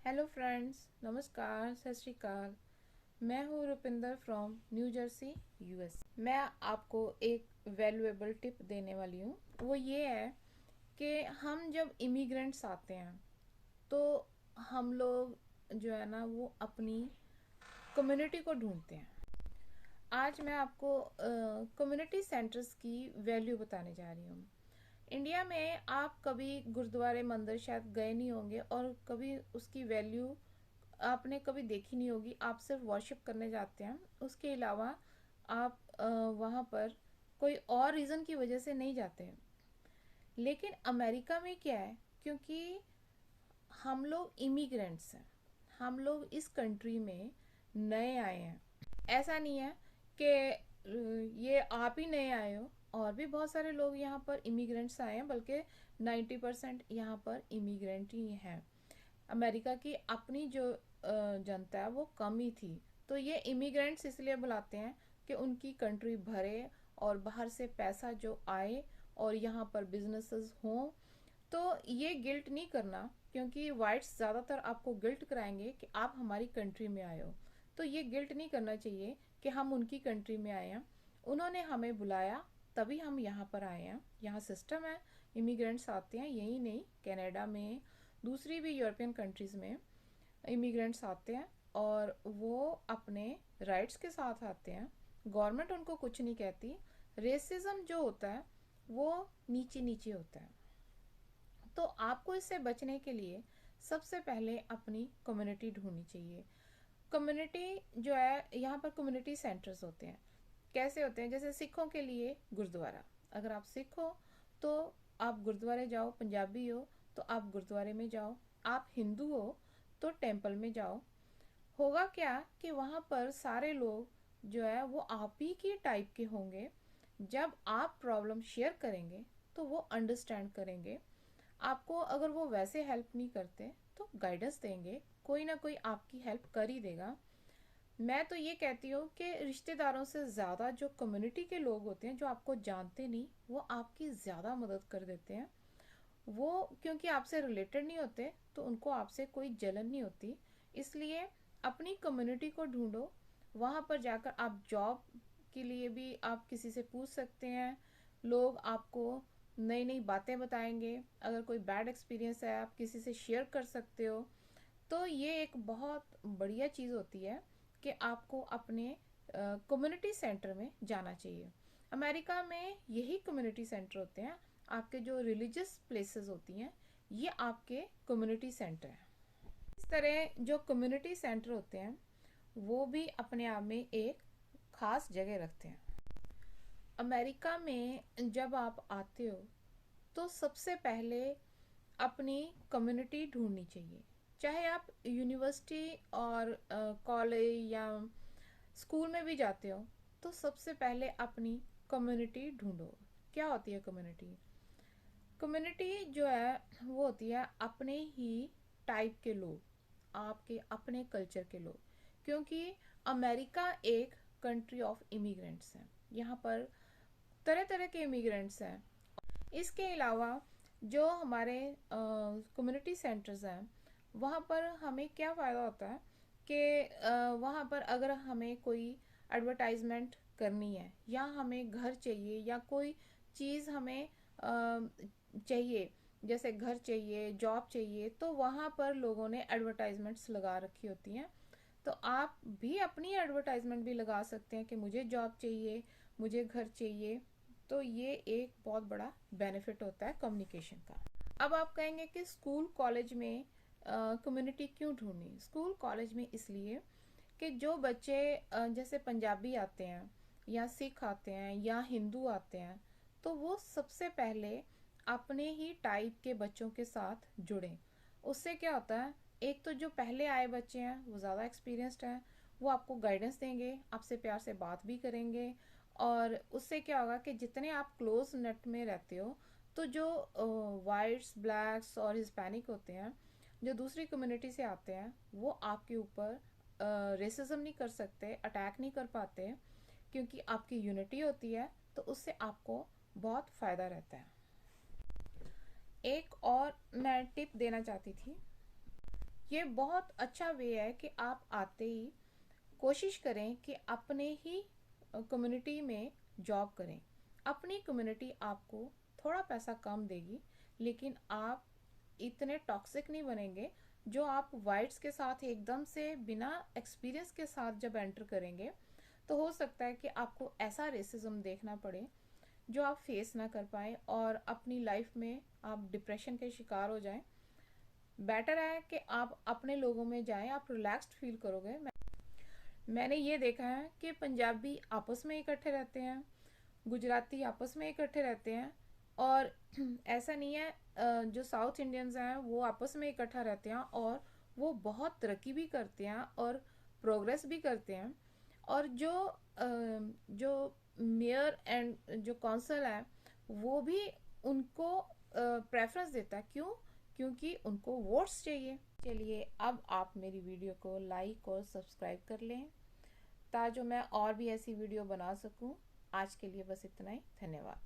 Hello friends, नमस्कार, सत श्री अकाल। मैं हूँ Rupinder from new Jersey, US. मैं आपको एक वैल्यूएबल टिप देने वाली हूँ। वो ये है कि हम जब इमिग्रेंट्स आते हैं तो हम लोग जो है ना वो अपनी कम्युनिटी को ढूंढते हैं। आज मैं आपको कम्युनिटी सेंटर्स की वैल्यू बताने जा रही हूँ। इंडिया में आप कभी गुरुद्वारे मंदिर शायद गए नहीं होंगे और कभी उसकी वैल्यू आपने कभी देखी नहीं होगी। आप सिर्फ वर्शिप करने जाते हैं, उसके अलावा आप वहाँ पर कोई और रीज़न की वजह से नहीं जाते हैं। लेकिन अमेरिका में क्या है, क्योंकि हम लोग इमिग्रेंट्स हैं, हम लोग इस कंट्री में नए आए हैं। ऐसा नहीं है कि ये आप ही नए आए हो, और भी बहुत सारे लोग यहाँ पर इमिग्रेंट्स आए हैं, बल्कि 90% यहाँ पर इमिग्रेंट ही हैं। अमेरिका की अपनी जो जनता है वो कम ही थी, तो ये इमिग्रेंट्स इसलिए बुलाते हैं कि उनकी कंट्री भरे और बाहर से पैसा जो आए और यहाँ पर बिजनेसेस हों। तो ये गिल्ट नहीं करना, क्योंकि वाइट्स ज़्यादातर आपको गिल्ट कराएंगे कि आप हमारी कंट्री में आए हो। तो ये गिल्ट नहीं करना चाहिए कि हम उनकी कंट्री में आए हैं, उन्होंने हमें बुलाया तभी हम यहाँ पर आए हैं। यहाँ सिस्टम है, इमिग्रेंट्स आते हैं, यही नहीं कनाडा में, दूसरी भी यूरोपियन कंट्रीज़ में इमिग्रेंट्स आते हैं और वो अपने राइट्स के साथ आते हैं। गवर्नमेंट उनको कुछ नहीं कहती। रेसिज्म जो होता है वो नीचे नीचे होता है। तो आपको इससे बचने के लिए सबसे पहले अपनी कम्युनिटी ढूंढनी चाहिए। कम्युनिटी जो है, यहाँ पर कम्युनिटी सेंटर्स होते हैं। कैसे होते हैं? जैसे सिखों के लिए गुरुद्वारा। अगर आप सिख हो तो आप गुरुद्वारे जाओ, पंजाबी हो तो आप गुरुद्वारे में जाओ, आप हिंदू हो तो टेंपल में जाओ। होगा क्या कि वहाँ पर सारे लोग जो है वो आप ही की टाइप के होंगे। जब आप प्रॉब्लम शेयर करेंगे तो वो अंडरस्टैंड करेंगे आपको। अगर वो वैसे हेल्प नहीं करते तो गाइडेंस देंगे, कोई ना कोई आपकी हेल्प कर ही देगा। मैं तो ये कहती हूँ कि रिश्तेदारों से ज़्यादा जो कम्युनिटी के लोग होते हैं, जो आपको जानते नहीं, वो आपकी ज़्यादा मदद कर देते हैं। वो क्योंकि आपसे रिलेटेड नहीं होते तो उनको आपसे कोई जलन नहीं होती। इसलिए अपनी कम्युनिटी को ढूंढो। वहाँ पर जाकर आप जॉब के लिए भी आप किसी से पूछ सकते हैं। लोग आपको नई नई बातें बताएंगे। अगर कोई बैड एक्सपीरियंस है आप किसी से शेयर कर सकते हो। तो ये एक बहुत बढ़िया चीज़ होती है कि आपको अपने कम्युनिटी सेंटर में जाना चाहिए। अमेरिका में यही कम्युनिटी सेंटर होते हैं। आपके जो रिलीजियस प्लेसेस होती हैं ये आपके कम्युनिटी सेंटर हैं। इस तरह जो कम्युनिटी सेंटर होते हैं वो भी अपने आप में एक खास जगह रखते हैं। अमेरिका में जब आप आते हो तो सबसे पहले अपनी कम्युनिटी ढूंढनी चाहिए। चाहे आप यूनिवर्सिटी और कॉलेज या स्कूल में भी जाते हो तो सबसे पहले अपनी कम्युनिटी ढूंढो। क्या होती है कम्युनिटी? कम्युनिटी जो है वो होती है अपने ही टाइप के लोग, आपके अपने कल्चर के लोग। क्योंकि अमेरिका एक कंट्री ऑफ इमिग्रेंट्स है, यहाँ पर तरह तरह के इमिग्रेंट्स हैं। इसके अलावा जो हमारे कम्युनिटी सेंटर्स हैं वहाँ पर हमें क्या फ़ायदा होता है कि वहाँ पर अगर हमें कोई एडवर्टाइजमेंट करनी है या हमें घर चाहिए या कोई चीज़ हमें चाहिए, जैसे घर चाहिए, जॉब चाहिए, तो वहाँ पर लोगों ने एडवर्टाइजमेंट्स लगा रखी होती हैं। तो आप भी अपनी एडवर्टाइजमेंट भी लगा सकते हैं कि मुझे जॉब चाहिए, मुझे घर चाहिए। तो ये एक बहुत बड़ा बेनिफिट होता है कम्युनिकेशन का। अब आप कहेंगे कि स्कूल कॉलेज में कम्युनिटी क्यों ढूंढनी? स्कूल कॉलेज में इसलिए कि जो बच्चे जैसे पंजाबी आते हैं या सिख आते हैं या हिंदू आते हैं, तो वो सबसे पहले अपने ही टाइप के बच्चों के साथ जुड़ें। उससे क्या होता है, एक तो जो पहले आए बच्चे हैं वो ज़्यादा एक्सपीरियंस्ड हैं, वो आपको गाइडेंस देंगे, आपसे प्यार से बात भी करेंगे। और उससे क्या होगा कि जितने आप क्लोज नेट में रहते हो, तो जो वाइट्स, ब्लैक्स और हिस्पैनिक होते हैं, जो दूसरी कम्युनिटी से आते हैं, वो आपके ऊपर रेसिज्म नहीं कर सकते, अटैक नहीं कर पाते, क्योंकि आपकी यूनिटी होती है। तो उससे आपको बहुत फ़ायदा रहता है। एक और मैं टिप देना चाहती थी ये बहुत अच्छा वे है कि आप आते ही कोशिश करें कि अपने ही कम्युनिटी में जॉब करें। अपनी कम्युनिटी आपको थोड़ा पैसा कम देगी, लेकिन आप इतने टॉक्सिक नहीं बनेंगे। जो आप वाइट्स के साथ एकदम से बिना एक्सपीरियंस के साथ जब एंटर करेंगे, तो हो सकता है कि आपको ऐसा रेसिज्म देखना पड़े जो आप फेस ना कर पाए और अपनी लाइफ में आप डिप्रेशन के शिकार हो जाएं। बेटर है कि आप अपने लोगों में जाएं, आप रिलैक्स्ड फील करोगे। मैंने ये देखा है कि पंजाबी आपस में इकट्ठे रहते हैं, गुजराती आपस में इकट्ठे रहते हैं, और ऐसा नहीं है जो साउथ इंडियंस हैं वो आपस में इकट्ठा रहते हैं और वो बहुत तरक्की भी करते हैं और प्रोग्रेस भी करते हैं। और जो मेयर एंड जो काउंसिल है वो भी उनको प्रेफरेंस देता है। क्यों? क्योंकि उनको वोट्स चाहिए। चलिए, अब आप मेरी वीडियो को लाइक और सब्सक्राइब कर लें ताकि मैं और भी ऐसी वीडियो बना सकूं। आज के लिए बस इतना ही। धन्यवाद।